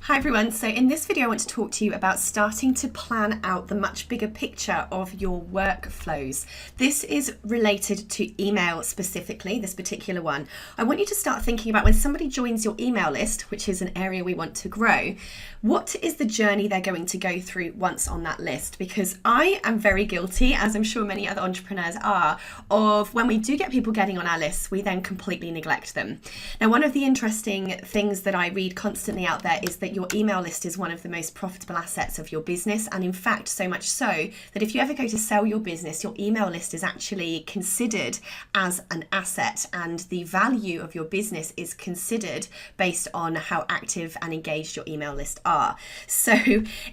Hi everyone, so in this video I want to talk to you about starting to plan out the much bigger picture of your workflows. This is related to email specifically, this particular one. I want you to start thinking about when somebody joins your email list, which is an area we want to grow, what is the journey they're going to go through once on that list? Because I am very guilty, as I'm sure many other entrepreneurs are, of when we do get people getting on our lists, we then completely neglect them. Now, one of the interesting things that I read constantly out there is that your email list is one of the most profitable assets of your business. And in fact, so much so that if you ever go to sell your business, your email list is actually considered as an asset, and the value of your business is considered based on how active and engaged your email list are. So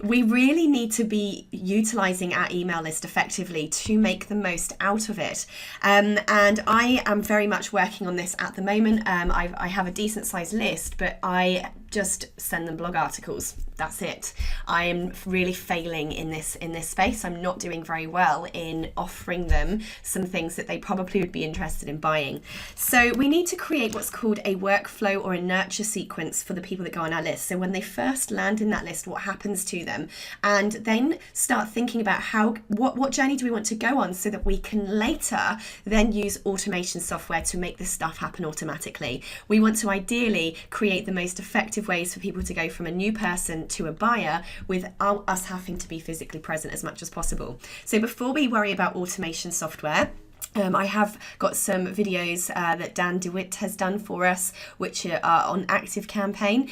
we really need to be utilizing our email list effectively to make the most out of it. And I am very much working on this at the moment. I have a decent sized list, but I just send them blog articles. That's it. I am really failing in this space. I'm not doing very well in offering them some things that they probably would be interested in buying. So we need to create what's called a workflow or a nurture sequence for the people that go on our list. So when they first land in that list, what happens to them, and then start thinking about what journey do we want to go on so that we can later then use automation software to make this stuff happen automatically. We want to ideally create the most effective ways for people to go from a new person to a buyer without us having to be physically present as much as possible. So before we worry about automation software, I have got some videos that Dan DeWitt has done for us, which are on Active Campaign.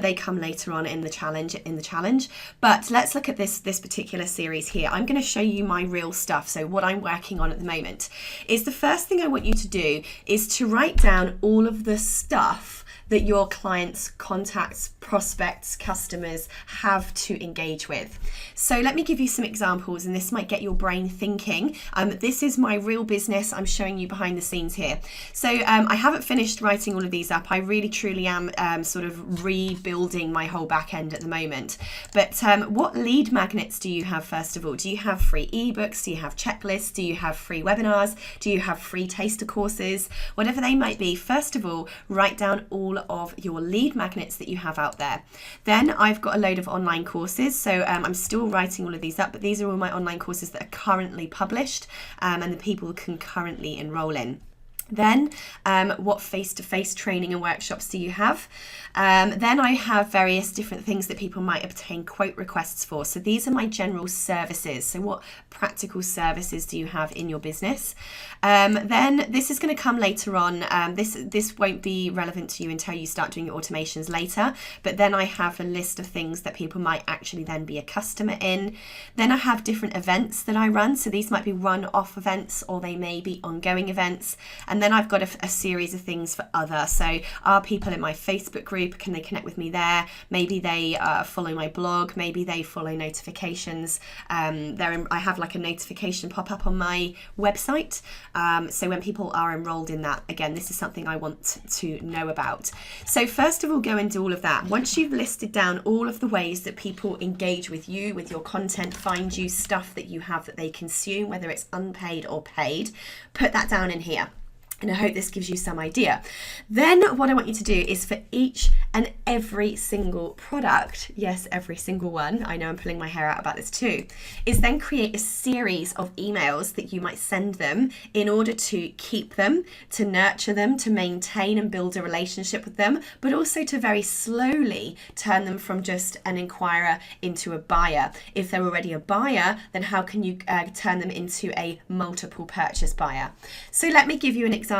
They come later on in the challenge. But let's look at this particular series here. I'm going to show you my real stuff. So what I'm working on at the moment is the first thing I want you to do is to write down all of the stuff that your clients, contacts, prospects, customers have to engage with. So let me give you some examples, and this might get your brain thinking. This is my real business. I'm showing you behind the scenes here. So I haven't finished writing all of these up. I really truly am sort of rebuilding my whole back end at the moment. But what lead magnets do you have first of all? Do you have free ebooks? Do you have checklists? Do you have free webinars? Do you have free taster courses? Whatever they might be, first of all, write down all of your lead magnets that you have out there. Then I've got a load of online courses. So I'm still writing all of these up, but these are all my online courses that are currently published and the people can currently enroll in. Then what face-to-face training and workshops do you have? Then I have various different things that people might obtain quote requests for. So these are my general services. So what practical services do you have in your business? Then this is going to come later on. This won't be relevant to you until you start doing your automations later. But then I have a list of things that people might actually then be a customer in. Then I have different events that I run. So these might be one-off events or they may be ongoing events. And then I've got a series of things for other. So are people in my Facebook group? Can they connect with me there? Maybe they follow my blog. Maybe they follow notifications. I have like a notification pop up on my website. So when people are enrolled in that, again, this is something I want to know about. So first of all, go and do all of that. Once you've listed down all of the ways that people engage with you, with your content, find you, stuff that you have that they consume, whether it's unpaid or paid, put that down in here. And I hope this gives you some idea. Then what I want you to do is for each and every single product, yes, every single one, I know I'm pulling my hair out about this too, is then create a series of emails that you might send them in order to keep them, to nurture them, to maintain and build a relationship with them, but also to very slowly turn them from just an inquirer into a buyer. If they're already a buyer, then how can you turn them into a multiple purchase buyer? So let me give you an example.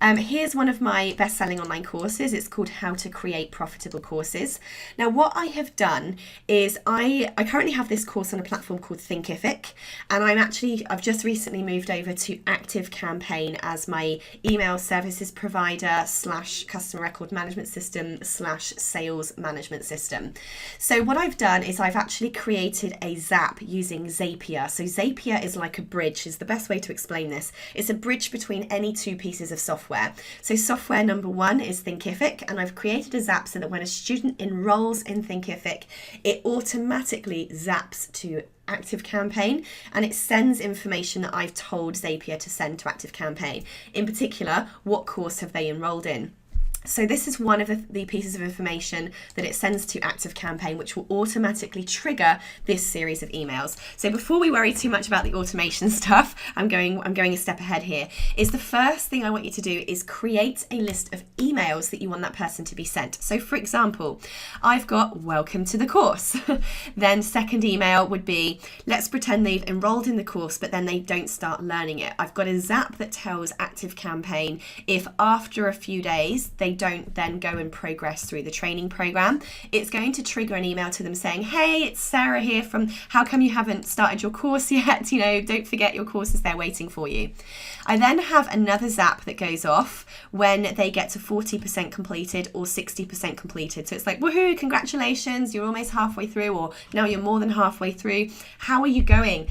Here's one of my best-selling online courses. It's called How to Create Profitable Courses. Now, what I have done is I currently have this course on a platform called Thinkific, and I've just recently moved over to Active Campaign as my email services provider / customer record management system / sales management system. So what I've done is I've actually created a Zap using Zapier. So Zapier is like a bridge, is the best way to explain this. It's a bridge between any two pieces of software. So software number one is Thinkific, and I've created a Zap so that when a student enrolls in Thinkific, it automatically zaps to Active Campaign, and it sends information that I've told Zapier to send to Active Campaign. In particular, what course have they enrolled in? So this is one of the pieces of information that it sends to ActiveCampaign, which will automatically trigger this series of emails. So before we worry too much about the automation stuff, I'm going a step ahead here. Is the first thing I want you to do is create a list of emails that you want that person to be sent. So for example, I've got welcome to the course. Then second email would be, let's pretend they've enrolled in the course, but then they don't start learning it. I've got a zap that tells ActiveCampaign if after a few days they don't then go and progress through the training program, it's going to trigger an email to them saying, hey, it's Sarah here from how come you haven't started your course yet? Don't forget your course is there waiting for you. I then have another zap that goes off when they get to 40% completed or 60% completed. So it's like, woohoo, congratulations, you're almost halfway through, or now you're more than halfway through. How are you going?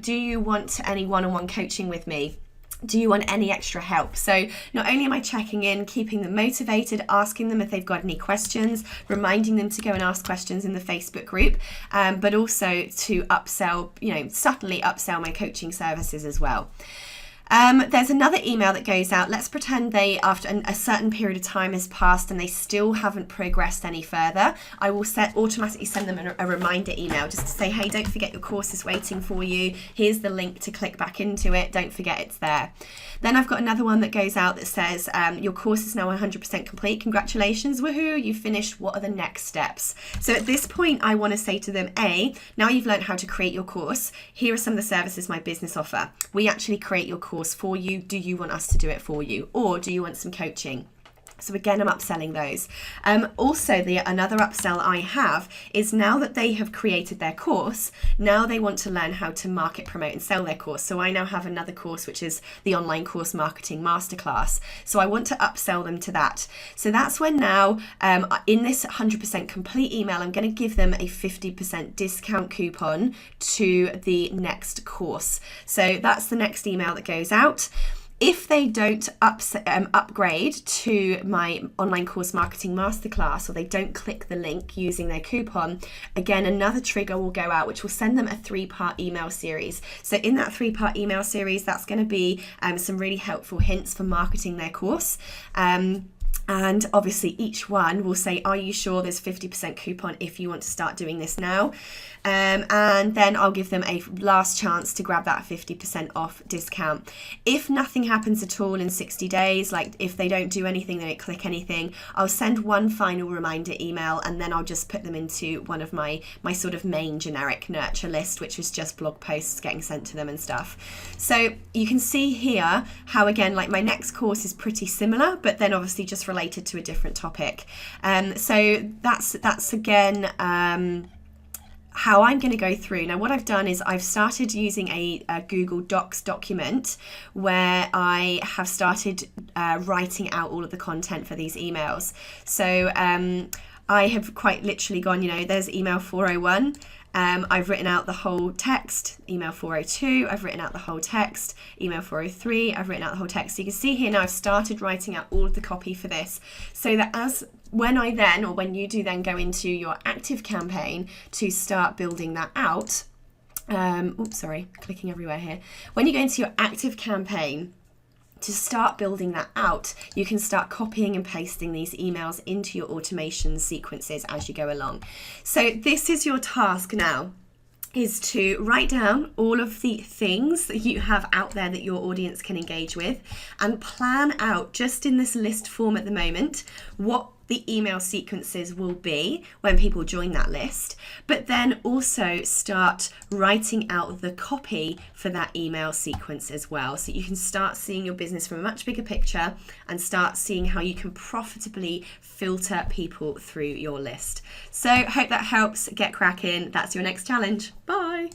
Do you want any one-on-one coaching with me? Do you want any extra help? So not only am I checking in, keeping them motivated, asking them if they've got any questions, reminding them to go and ask questions in the Facebook group, but also to upsell, subtly upsell my coaching services as well. There's another email that goes out. Let's pretend they, after a certain period of time has passed and they still haven't progressed any further. I will automatically send them a reminder email just to say, hey, don't forget your course is waiting for you. Here's the link to click back into it. Don't forget it's there. Then I've got another one that goes out that says, your course is now 100% complete. Congratulations, woohoo, you finished. What are the next steps? So at this point, I want to say to them, now you've learned how to create your course. Here are some of the services my business offer. We actually create your course for you. Do you want us to do it for you, or do you want some coaching? So again, I'm upselling those. Also, another upsell I have is now that they have created their course, now they want to learn how to market, promote, and sell their course. So I now have another course, which is the online course marketing masterclass. So I want to upsell them to that. So that's when now, in this 100% complete email, I'm going to give them a 50% discount coupon to the next course. So that's the next email that goes out. If they don't upgrade to my online course marketing masterclass, or they don't click the link using their coupon, again, another trigger will go out, which will send them a 3-part email series. So in that 3-part email series, that's going to be some really helpful hints for marketing their course. And obviously each one will say, are you sure there's 50% coupon if you want to start doing this now? And then I'll give them a last chance to grab that 50% off discount. If nothing happens at all in 60 days, like if they don't do anything, they don't click anything, I'll send one final reminder email, and then I'll just put them into one of my sort of main generic nurture list, which is just blog posts getting sent to them and stuff. So you can see here how, again, like my next course is pretty similar, but then obviously just related to a different topic. So that's again how I'm going to go through. Now what I've done is I've started using a Google Docs document where I have started writing out all of the content for these emails. So I have quite literally gone, there's email 401. I've written out the whole text, email 402, I've written out the whole text, email 403, I've written out the whole text. So you can see here now I've started writing out all of the copy for this, so that when you do then go into your ActiveCampaign to start building that out, clicking everywhere here. When you go into your ActiveCampaign, to start building that out, you can start copying and pasting these emails into your automation sequences as you go along. So this is your task now, is to write down all of the things that you have out there that your audience can engage with, and plan out, just in this list form at the moment, what the email sequences will be when people join that list, but then also start writing out the copy for that email sequence as well. So you can start seeing your business from a much bigger picture and start seeing how you can profitably filter people through your list. So hope that helps. Get cracking. That's your next challenge. Bye.